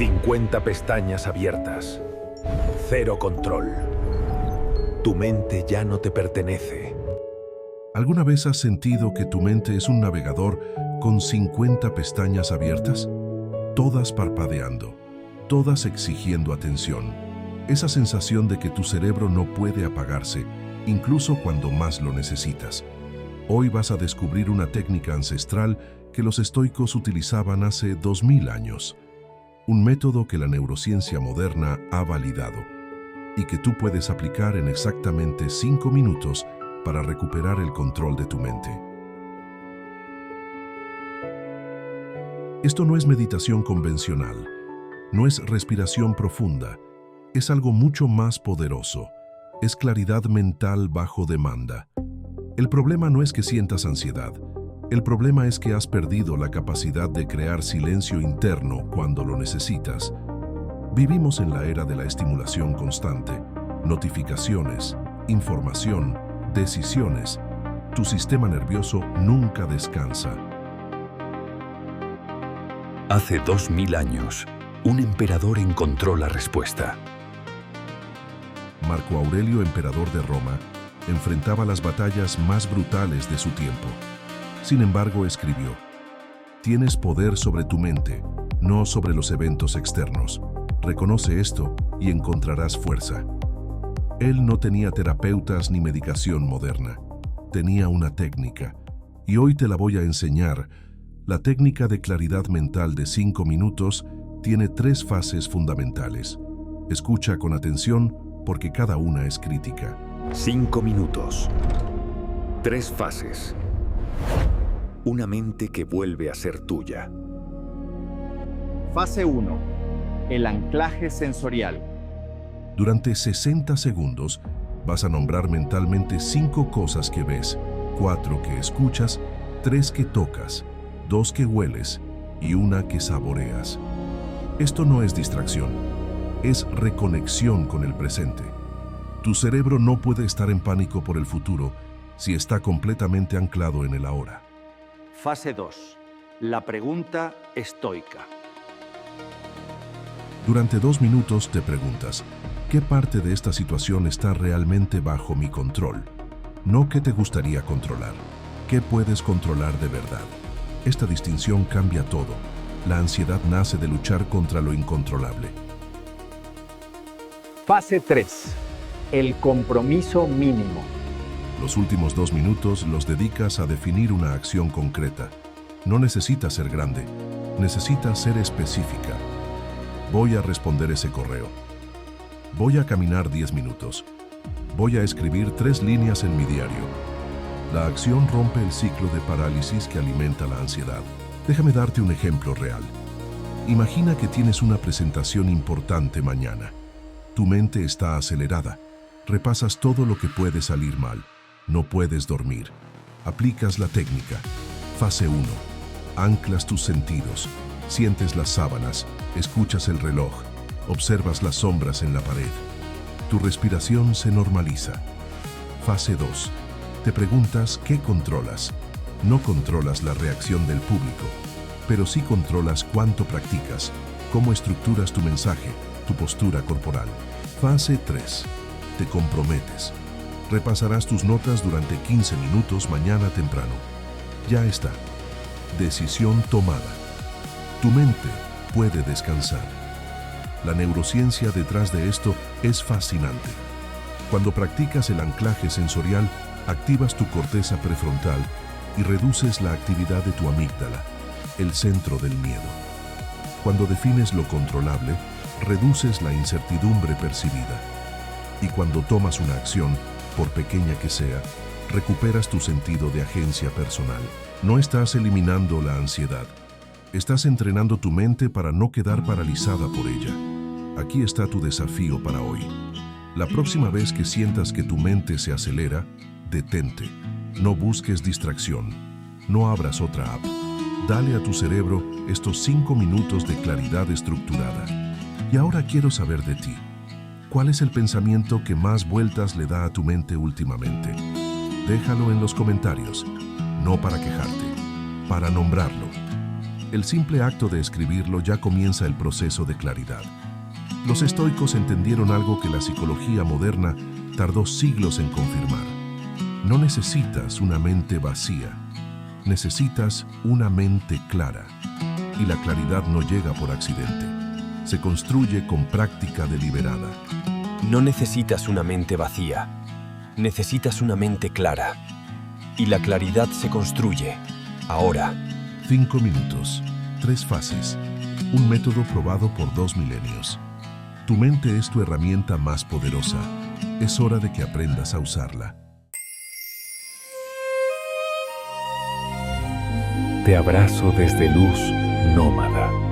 50 pestañas abiertas. Cero control. Tu mente ya no te pertenece. ¿Alguna vez has sentido que tu mente es un navegador con 50 pestañas abiertas? Todas parpadeando, todas exigiendo atención. Esa sensación de que tu cerebro no puede apagarse, incluso cuando más lo necesitas. Hoy vas a descubrir una técnica ancestral que los estoicos utilizaban hace 2000 años. Un método que la neurociencia moderna ha validado y que tú puedes aplicar en exactamente 5 minutos para recuperar el control de tu mente. Esto no es meditación convencional, no es respiración profunda, es algo mucho más poderoso, es claridad mental bajo demanda. El problema no es que sientas ansiedad, el problema es que has perdido la capacidad de crear silencio interno cuando lo necesitas. Vivimos en la era de la estimulación constante, notificaciones, información, decisiones. Tu sistema nervioso nunca descansa. Hace 2000 años, un emperador encontró la respuesta. Marco Aurelio, emperador de Roma, enfrentaba las batallas más brutales de su tiempo. Sin embargo, escribió: "Tienes poder sobre tu mente, no sobre los eventos externos. Reconoce esto y encontrarás fuerza". Él no tenía terapeutas ni medicación moderna. Tenía una técnica, y hoy te la voy a enseñar. La técnica de claridad mental de 5 minutos tiene 3 fases fundamentales. Escucha con atención porque cada una es crítica. 5 minutos. 3 fases. Una mente que vuelve a ser tuya. Fase 1. El anclaje sensorial. Durante 60 segundos vas a nombrar mentalmente 5 cosas que ves, 4 que escuchas, 3 que tocas, 2 que hueles y 1 que saboreas. Esto no es distracción, es reconexión con el presente. Tu cerebro no puede estar en pánico por el futuro si está completamente anclado en el ahora. Fase 2. La pregunta estoica. Durante 2 minutos te preguntas: ¿qué parte de esta situación está realmente bajo mi control? No qué te gustaría controlar, qué puedes controlar de verdad. Esta distinción cambia todo. La ansiedad nace de luchar contra lo incontrolable. Fase 3. El compromiso mínimo. Los últimos 2 minutos los dedicas a definir una acción concreta. No necesitas ser grande, necesitas ser específica. Voy a responder ese correo. Voy a caminar 10 minutos. Voy a escribir 3 líneas en mi diario. La acción rompe el ciclo de parálisis que alimenta la ansiedad. Déjame darte un ejemplo real. Imagina que tienes una presentación importante mañana. Tu mente está acelerada. Repasas todo lo que puede salir mal. No puedes dormir. Aplicas la técnica. Fase 1. Anclas tus sentidos. Sientes las sábanas. Escuchas el reloj. Observas las sombras en la pared. Tu respiración se normaliza. Fase 2. Te preguntas qué controlas. No controlas la reacción del público, pero sí controlas cuánto practicas, cómo estructuras tu mensaje, tu postura corporal. Fase 3. Te comprometes. Repasarás tus notas durante 15 minutos mañana temprano. Ya está. Decisión tomada. Tu mente puede descansar. La neurociencia detrás de esto es fascinante. Cuando practicas el anclaje sensorial, activas tu corteza prefrontal y reduces la actividad de tu amígdala, el centro del miedo. Cuando defines lo controlable, reduces la incertidumbre percibida. Y cuando tomas una acción, por pequeña que sea, recuperas tu sentido de agencia personal. No estás eliminando la ansiedad. Estás entrenando tu mente para no quedar paralizada por ella. Aquí está tu desafío para hoy. La próxima vez que sientas que tu mente se acelera, detente. No busques distracción. No abras otra app. Dale a tu cerebro estos 5 minutos de claridad estructurada. Y ahora quiero saber de ti. ¿Cuál es el pensamiento que más vueltas le da a tu mente últimamente? Déjalo en los comentarios. No para quejarte, para nombrarlo. El simple acto de escribirlo ya comienza el proceso de claridad. Los estoicos entendieron algo que la psicología moderna tardó siglos en confirmar. No necesitas una mente vacía, necesitas una mente clara. Y la claridad no llega por accidente. Se construye con práctica deliberada. No necesitas una mente vacía, necesitas una mente clara. Y la claridad se construye, ahora. 5 minutos, 3 fases, un método probado por 2 milenios. Tu mente es tu herramienta más poderosa. Es hora de que aprendas a usarla. Te abrazo desde Luz Nómada.